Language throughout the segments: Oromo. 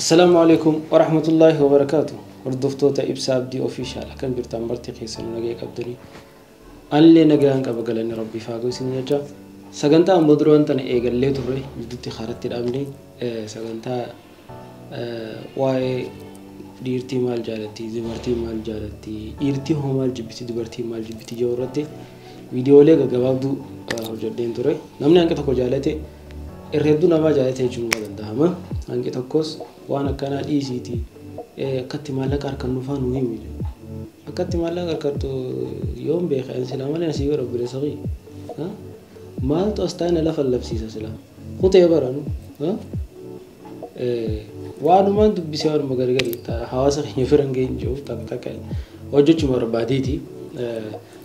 السلام عليكم ورحمة الله وبركاته. وردفتوتا إبساب دي أوفيشال كان جرتان برتي خيسن نجيك أبدني اللي نجان كبقلني ربي فاقو سنيجا سجنتا أم بدرون تن إيجل ليه تبري جدتي خارت الأمني سجنتا واي ديرتي مال جالتي زبرتي مال جالتي إيرتي هو مال جبتي دبرتي مال جبتي جورتي فيديو ليه جوابدو هجدين تري نمني أنك تكو جالتي الردو نما جالتي جملة دندهما أنك تكوس وانا كان إيزيتي كتي مالك أركان نفان مهم كتي مالك أركان يوم بيخ سلام علينا سيجار ربنا صغير ها مال توستاين لا فلبسيسا سلام خطة يبرانو ها وانو ما انتو بيسيار مغرغري تا حواسا يفرن جين جو تاك تاك وجو چمار باديتي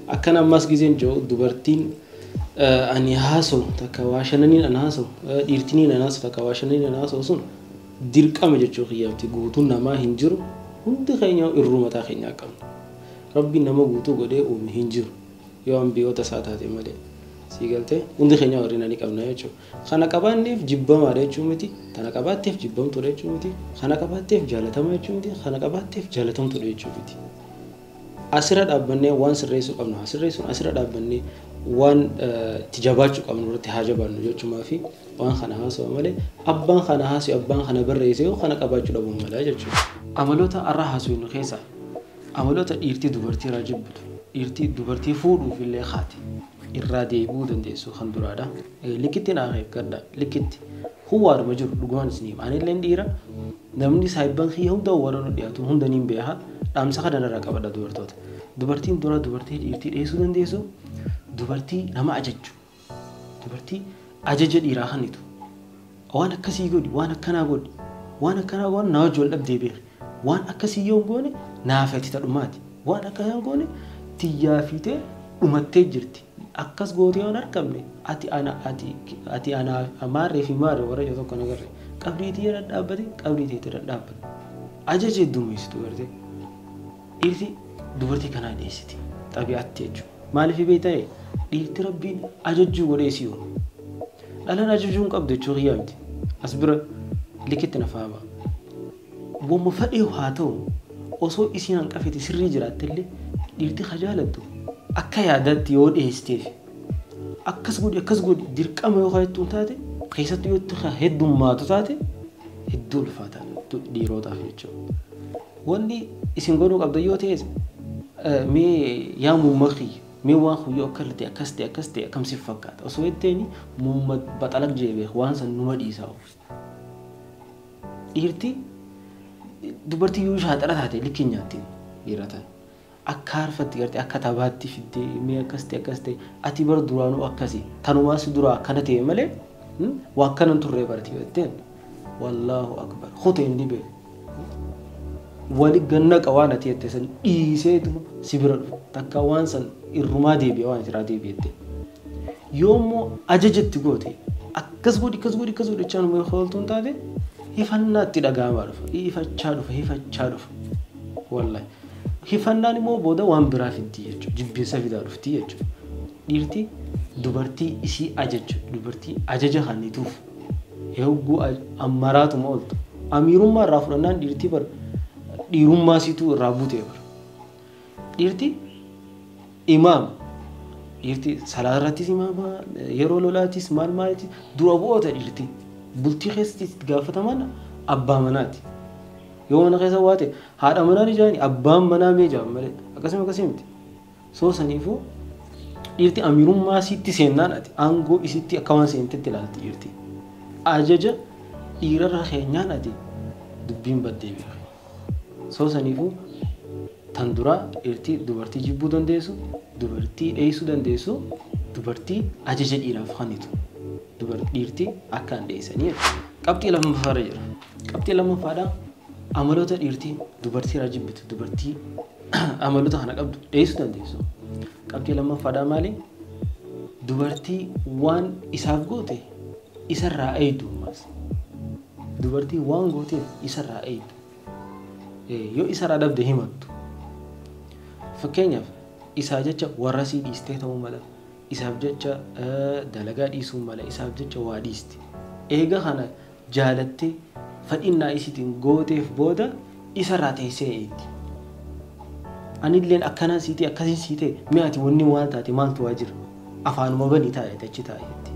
أكنا ماس جيزين جو دوبرتين أني هاسو تاك واشننين أناسو إرتنين أناسو تاك واشننين أناسو سون ديرك أم جتشو خيابتي قوتو نما هنجرو هند خينيا الرومتا خينيا كم ربي نما قوتو قدي هنجرو يوم بيو تساتاتي مالي سيقلتي هند خينيا ورينا نكمنا يجو خانا كبان نيف جبا ماري چومتي خانا كبان تيف جبا مطوري چومتي خانا كبان تيف جالتا ماري چومتي خانا كبان تيف جالتا مطوري چومتي أسرد أبني وان سريسو قبنا أسرد أبني وان تجاباتشو قبنا ورتي حاجة بانو جو چما في وان خانا هاسو عملي أبان خانا هاسو أبان خانا برئيسيو خانا كباتشو لبو ملا جلشو عملوتا أرى هاسو إنو خيسا عملوتا إرتي دوبرتي راجب بدو إرتي دوبرتي فودو في اللي خاتي إرادي بودن ديسو خندرادا لكتي ناغيب كردا لكتي هو مجر لغوان سنيم أنا اللي نديرا نمني سايبان خي هم دورانو دياتون هم دنين بيها أمسا خدنا راكبدا دوبرتوت دوبرتين دورا دوبرتي إرتي ديسو دن ديسو دوبرتي نما أججو دوبرتي أججد إراخانيتو وانا كسي قولي وانا كنا قولي ناجول أبدي بيخ وانا كسي يوم قولي نافتي تلوماتي وانا كنا قولي تيافيتي أمتي جرتي أكس قولي وانا ركبني أتي أنا أماري في ماري ورجو توقع نقري قبريتي يرد أبدي قبريتي ترد أبدي أججد دوميستو ورده إرتي دوبرتي كنا ديستي طبيعت تيجو مالي في بيتاي ديرتي ربين أججو وريسيو لأن أججون قبضي شو غيامتي أصبر لكتنا فاهمة ومفرئه هاتو وصو إسيان كافتي سري جرات اللي ديرتي خجالتو أكا يادات يود إهستيف أكس قود ديرك أما يخايتون تاتي خيسات يوتخا هدو ماتو تاتي هدو الفاتا ديرو تافيتشو واني إسين قولو قبضي يوتيز مي يامو مخي مي واخو يوكلتي أكستي كم سفكات أصويت تاني ممد بطلق جيبه وانسا نمد إيساو إيرتي دوبرتي يوش هاترات هاتي لكين ياتي إيرتان أكار فتيرتي أكتاباتي في الدي مي أكستي أتي بر درانو أكسي تنواسي درا كانتي ملي وكان انتوري برتي يوتين والله أكبر خوتين دي بي wali ganna qawana tiyete san dhiiseetu sibira takka waan san irrumaa deebi'e waan jira deebi'ette yoommoo ajajetti goote akkas godhi chaan mee hooltuun taate hifannaatti dhagaamaa dhufa hifachaa dhufa wallahi hifannaan immoo booda waan biraa fiddi jechuudha jibbiinsa fidaa dhufti jechuudha dhiirti dubartii isii ajajju dubartii ajaja kannituuf eegguu ammaraatuma ooltu amiirummaa irraa fudhannaan dhiirtii bar dhiirummaa siitu irraa buutee bar dhiirti imaam dhiirti salaarrattis imaama yeroo lolaatis maalitti dura bu'oota dhiirti bultii keessatti gaafataman abbaa manaati yoo mana keessa waate haadha manaa ni jaani abbaan manaa mee jaan malee akkasumatti soo saniifuu dhiirti amiirummaa siitti seennaan ati aangoo isitti akka waan seentetti ilaalti dhiirti ajaja dhiirarra keenyaan ati dubbiin baddee beeka soo saniifuu tan dura dhiirti dubartii jibbuu dandeessu dubartii dheessuu dandeessu dubartii ajaja dhiiraaf kennitu dhiirti akkaan dheessanii qabxii lammaffaarra jira qabxii lammaffaadhaan amaloota dhiirtii dubartii irraa jibbitu dubartii amaloota kana qabdu dheessuu dandeessu qabxii lammaffaadhaan maali dubartii waan isaaf goote isarraa eeydu mas dubartii waan gooteef isarraa eeydu yoo isarraa dhabde himattu fakkeenyaaf isaa jecha warra sii dhiistee ta'uu mala isaaf jecha dalagaa dhiisuu mala isaaf jecha waa dhiiste eega kana jaalattee fadhinnaa isitiin gooteef booda isa irraa teessee eetti. Anilleen akkanaa siitee akkasiin siitee mi'aati wanni waan taate maaltu waa jira afaanuma banii taa'e achi taa'etti.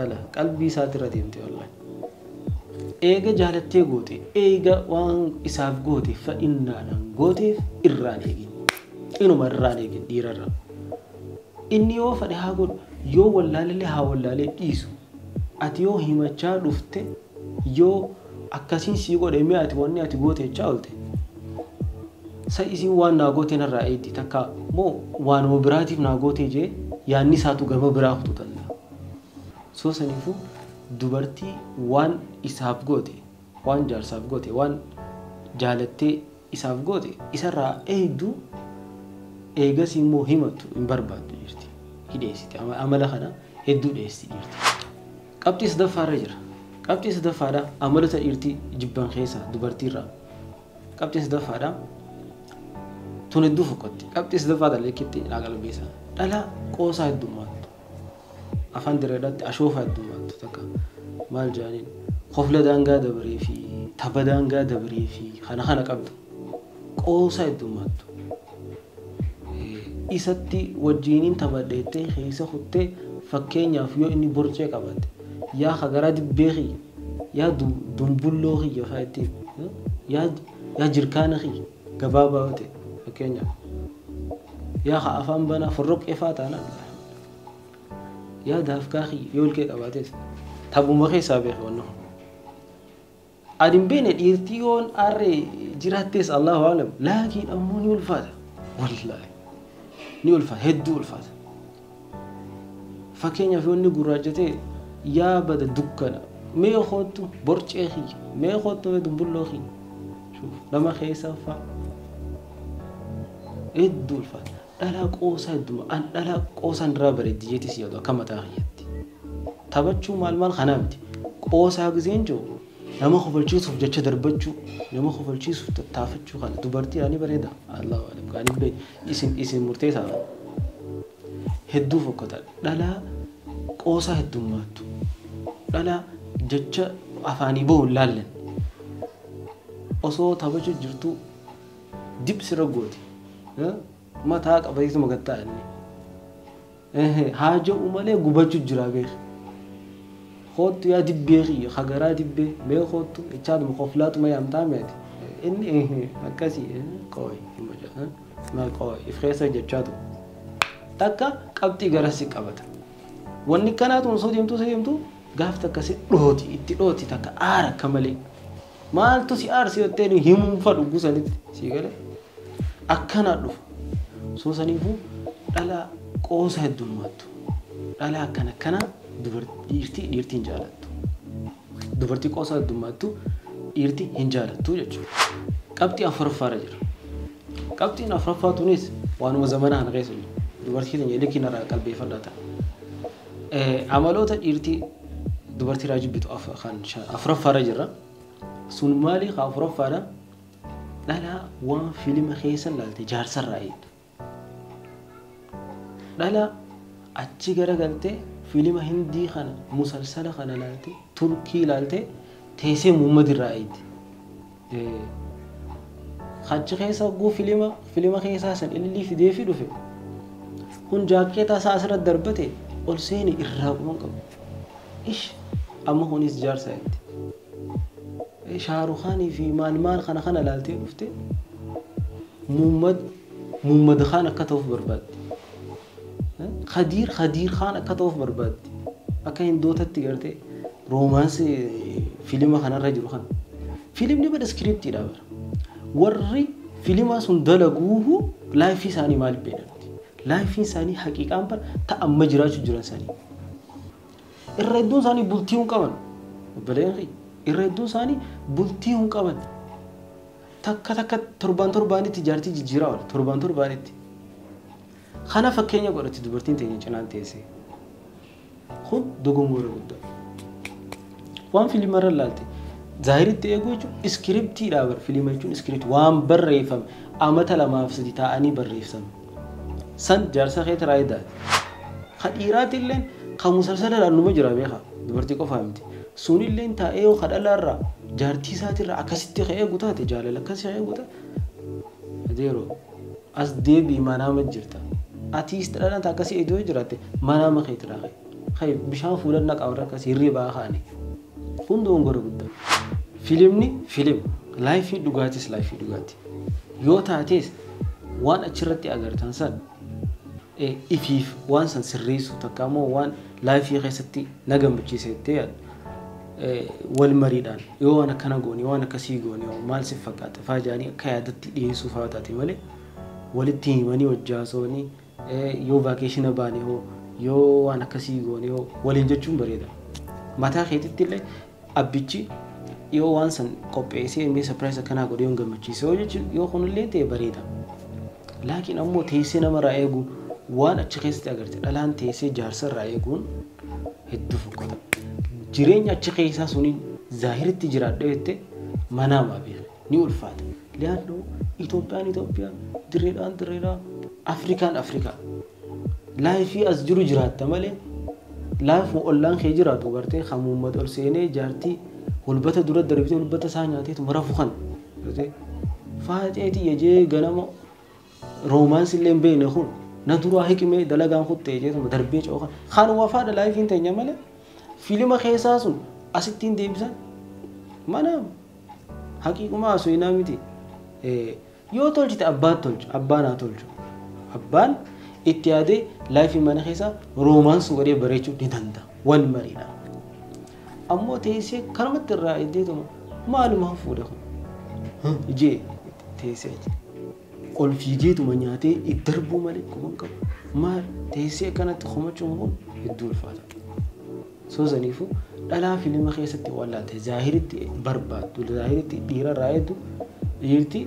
Ala qalbii isaatirra deemte wallahi. Eega jaalattee goote eega waan isaaf goote fadhinnaadhaan gooteef irraan eegin. Inuma irraan eegin dhiirarra. Inni yoo fadhe haa godhu yoo wallaalee haa wallaalee dhiisu. Ati yoo himachaa dhufte yoo akkasiin sii godhe mi'aati wanni ati goote jechaa oolte. Sa'isiin waan naa goote narraa eeddi takka moo waanuma biraatiif naa goote jee yaanni isaatu gama biraa kutu danda'a. So saniifuu dubartii waan isaaf goote waan jaarsaaf goote waan jaalattee isaaf goote isarraa eegdu eegas immoo himatu hin barbaaddu jirti. Hidheessiti amala kana hedduu dheessi jirti. Qabxii sadaffaarra jira. Qabxii sadaffaadha amalota dhiirtii jibban keessaa dubartiirraa. Qabxii sadaffaadha tun hedduu fokkatti. Qabxii sadaffaadha leekkitti naa qalbeessa. Dhala qoosaa heddummaattu. Afaan direedhaatti ashoofa heddummaattu takka maal jaaniin hofla daangaa dabaree fi tapha daangaa dabaree fi kana qabdu qoosaa heddummaattu. Isatti wajjiniin taphadheettee keessa kuttee fakkeenyaaf yoo inni borcee qabaate yaa hagaraa dibbee yaa dumbulloo xiyya fa'aatti yaa jirkaana xiyya gabaabaa ta'e fakkeenyaaf yaa afaan banaa forroqee fa'aa taanaan yaa daafkaa xiyya yoo ilkee qabaates taphuma keessaa beeku wanna adin beene dhiirtii yoon arree jiraattees Allahu a'lam laakiin ammoo ni ulfaata wallaahi ni ulfaata hedduu ulfaata. Fakkeenyaaf yoo inni gurraachatee yaa bada dukkana mee khootu borcee xiyya mee khootu dumbulloo xiyya lama keessa fa'a hedduu ulfaata. Dhala qoosaa hedduma an dhala qoosaan irraa bareeddi jeetis yaadu akka mataa xiyyatti. Taphachuu maal kanaa miti qoosaa giseen jiru nama kofalchiisuuf jecha darbachuu nama kofalchiisuuf tattaafachuu kana dubartii ani bareeda Allahu a'lam kan ibbe isin murteessaa hedduu fokkata dhala qoosaa heddummaattu dhala jecha afaanii ba'u laallen osoo taphachuu jirtu dibsira gooti mataa qabateetu magattaa inni haaja umalee gubachuu jira beeku. Khootu yaa dibbee xiyya hagaraa dibbee mee khootu ichaaduma qoflaatu ma yaamtaa meeti inni akkasii qooyi maal qooyi ifreessa jechaatu takka qabxii garasi qabata wanni kanaatu osoo deemtu gaaf takka si dhooti itti dhooti takka aara akka malee maaltu si aarsi yottee himuun fadhu gusanitti sii gale akkanaa dhufu soo saniifuu dhala qoosa heddummaattu dhala akkana dubartii dhiirtii hin jaalattu. Dubartii qoosaa heddummaattu dhiirtii hin jaalattu jechuudha. Qabxii afuraffaarra jira. Qabxiin afuraffaa tunis waanuma zamanaa kana keessa jiru. Dubartii keenya likiin irraa qalbeeffadhaa ta'a. Amaloota dhiirtii dubartii irraa jibbitu afuraffaarra jira. Sun maali haa afuraffaadha? Dhala waan fiilima keessa laalte jaarsarraa eegdu. Dhala achi garagaltee fiilima hindii kana musalsala kana laalte turkii laalte teessee muummadirraa eegdi. Achi keessa guu fiilima keessaa san ilillii fidee fi dhufe kun jaakkeetaa isaa asirratti darbate ol seeni irraa quban qabu. Ish amma kunis jaarsa eegdi. Shaarukaanii fi maal kana laaltee dhufte muummad khaan akka ta'uuf barbaadde. Khadiir khaan akka ta'uuf barbaadde. Akka hindootatti gartee roomaansi fiilima kanarra jiru kana. Fiilimni bada iskiriptiidha bara. Warri fiilima sun dalaguuhu laayifii isaanii maal beedhamti? Laayifii isaanii haqiiqaan bara ta'amma jiraachuu jiran isaanii. Irra hedduun isaanii bultii hin qaban. Obboleeyyan irra hedduun isaanii bultii hin qaban. Takka torbaanitti jaartii jijjiiraa oola torbaanitti. Kana fakkeenya godhatti dubartiin teenya cinaan teessee. Kun dogongora guddaa. Waan fiilimarra laalte zaahiritti eeguu jechuun iskiriptiidha bara fiilima jechuun iskiriptii waan barreeffame amata 2-3 taa'anii barreeffame. San jaarsa keetti raayidaati. Ka dhiiraati illee ka musalsala laannuma jira beekaa dubartii qofaa miti. sunillee taa'ee yoo kadhalaarraa jaartii isaatirraa akkasitti ka'ee gutaate jaalala akkasii ka'ee guta adeero as deebii manaama jirta atiis dhalaan akkasii iddoo jiraatte manaama keetiraa ka'e bishaan fuudhanna qabarra akkasii hirribaa kaane hundoo ngora guddaa filimni filim laayifii dhugaatis laayifii dhugaati yoo taates waan achirratti agartan san ifiif waan san sirreessu takka immoo waan laayifii keessatti nagammachiisettee wal mariidhaan yoo waan akkana goone waan akkasii goone maal si fakkaata faajaanii akka yaadatti dhiyeessuu fa'aa taate malee walitti himanii wajjaasooni yoo vaakeeshina baane yoo waan akkasii goone waliin jechuun bareeda mataa keetitti illee abbichi yoo waan san qopheessee mee surprise akkanaa godhee yoo gammachiise yoo jechuun yoo kunillee ta'e bareeda laakiin ammoo teessee namarraa eeguun waan achi keessatti agarte dhalaan teessee jaarsarraa eeguun hedduu fokkota jireenya achi keessaa suniin zaahiritti jiraadha jette manaamaa beeku ni ulfaata liyaadhoo Itoophiyaa dirreedhaan Afrikaan laayifii as jiru jiraatta malee laayif ollaan kee jiraatu gartee hamuummat ol seenee jaartii hulbata dura darbitee hulbata isaa nyaateetu marafu kan faaceetii yejee ganama roomaansi illee beekne kun na duraa hiqimee dalagaan kuttee jeetuma darbee cookan kan wafaadha laayifiin teenya malee filima keessaa sun asittiin deebisan mana haqiiquma asooyinaa miti yoo tolchite abbaan tolchu abbaan haa tolchu abbaan itti yaadee laayifii mana keessaa roomaansi godhee bareechuu ni danda'a wal mariidha ammoo teessee kanumatti irraa iddeetuma maaluma fuudha kun ijee teessee ol fiigeetuma nyaatee itti darbuu malee kuban qabu maal teessee kanatti komachuun kun hedduu ulfaata soosaniifu dhalaa filima keessatti wallaate zaahiritti barbaaddu zaahiritti dhiirarraa hedduu dhiirti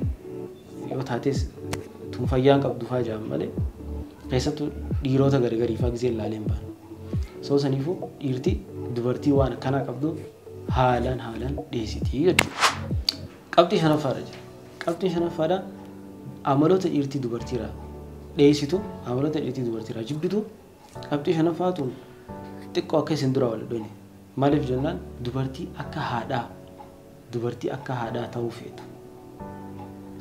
yoo taates tun fayyaan qabdu faajaan malee keessattuu dhiirota gargariifaa gisee ilaaleen baanu soosaniifu dhiirti dubartii waan akkanaa qabdu haalaan dhiyeessitii jechuudha qabxii shanaffaadha jira qabxii shanaffaadha amaloota dhiirtii dubartiirraa dhiyeessitu amaloota dhiirtii dubartiirraa jibbitu qabxii shanaffaatuun xiqqoo akka isin dura wal dhone maaliif jennaan dubartii akka haadhaa ta'uu feetu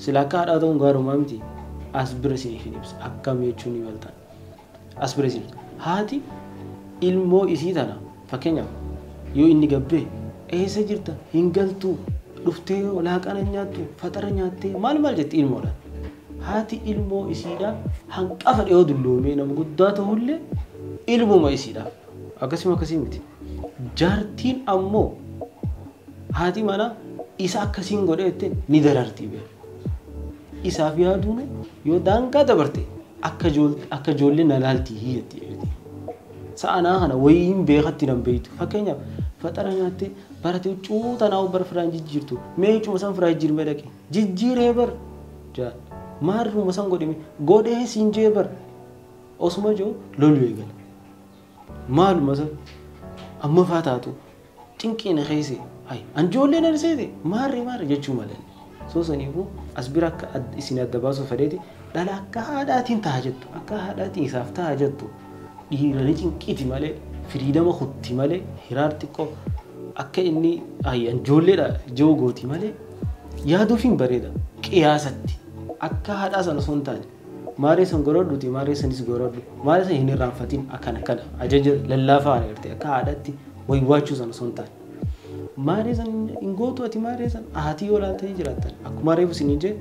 sila akka haadhaa ta'uun gaarumaa miti as bira isiniif hin ibsa akkam jechuun ni baltaan as bira isin haati ilmoo isii tana fakkeenyaaf yoo inni gabbee eessa jirta hin galtuu dhuftee laaqana nyaattu faxara nyaattee maal jetti ilmoodhaan haati ilmoo isiidhaa hanqafa dhiyoo dulloomee nama guddaa ta'ullee ilmuma isiidhaaf akkasii miti jaartiin ammoo haati mana isa akkasiin godheette ni darartii beeku isaaf yaaduun yoo daangaa dabarte akka ijoollee na laaltii hiyyatti sa'anaa kana wayiin beekatti nan beeytu fakkeenyaaf faxara nyaattee baratee cuutanaa bar firaan jijjiirtu mee cuma san firaa jijjiirme dhaqe jijjiiree bar maarruma san godhee siin jee bar osuma joo lolu eegala maaluma san amma faataatu cinqiina keesse anjoollee narseete maarri jechuu malee soosaniifu as bira akka isin adda baasuu fedheeti dhala akka haadhaatiin ta'a jettu akka haadhaatiin isaaf ta'a jettu dhiiranii cinqiiti malee firiidama kutti malee hiraar xiqqoo akka inni anjoolleedha joo gooti malee yaaduuf hin bareeda qiyaasatti akka haadhaa sana osoo hin taane maaree san gorodhuuti maaree sanis gorodhu maaree san hin irraanfatiin akkana ajaja lallaafaa agartee akka haadhaatti waywaachuu sana osoo hin taane maaree san hin gootu ati maaree san haati yoo laaltanii jiraattan akkuma reefu isin jee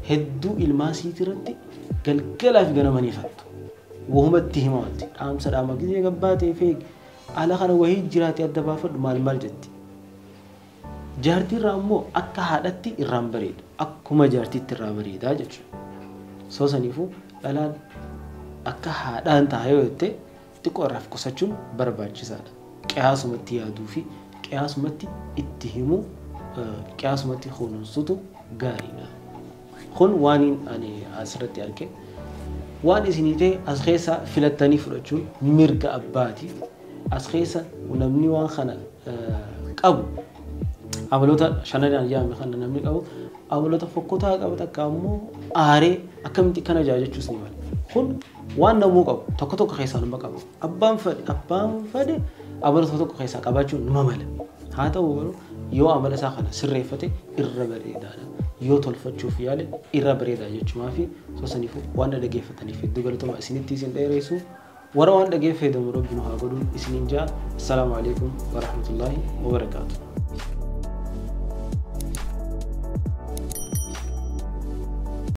hedduu ilmaa siitirratti galgalaa fi ganamaniifattu wahumatti himawatti dhaama gisee gabbaatee feegi ala kana wahii jiraate adda baafadhu maal jetti jaartiirraa immoo akka haadhatti irraan bareedu akkuma jaartiitti irraa bareedaa jechuudha soosaniifu dhalaan akka haadhaan ta'a yoo jette xiqqoo irraaf qusachuun barbaachisaadha qiyaasumatti yaaduu fi qiyaasumatti itti himu qiyaasumatti kunuunsutu gaariidha kun waan ani asirratti arge waan isinii ta'e as keessa filattanii fudhachuun mirga abbaatiif as keessa namni waan kana qabu amaloota shanadhaan yaame kana namni qabu amaloota fokkotaa qabu takka ammoo aaree akkamitti kana jaajachuus ni mala kun waan namuu qabu tokko keessaa nama qabu abbaan fade amaloota tokko keessaa qabaachuun nama mala haa ta'u garuu yoo amala isaa kana sirreeffate irra bareedaadha yoo tolfachuuf yaale irra bareedaa jechuumaa fi sosaniifuu waan dhaggeeffataniif hedduu galatoomaa isinitti isin dheeressu warra waan dhaggeeffatan rabbiin haa godhu isiniin jaa. Assalaamu alaykum wa rahmatullahi wa barakaatuh.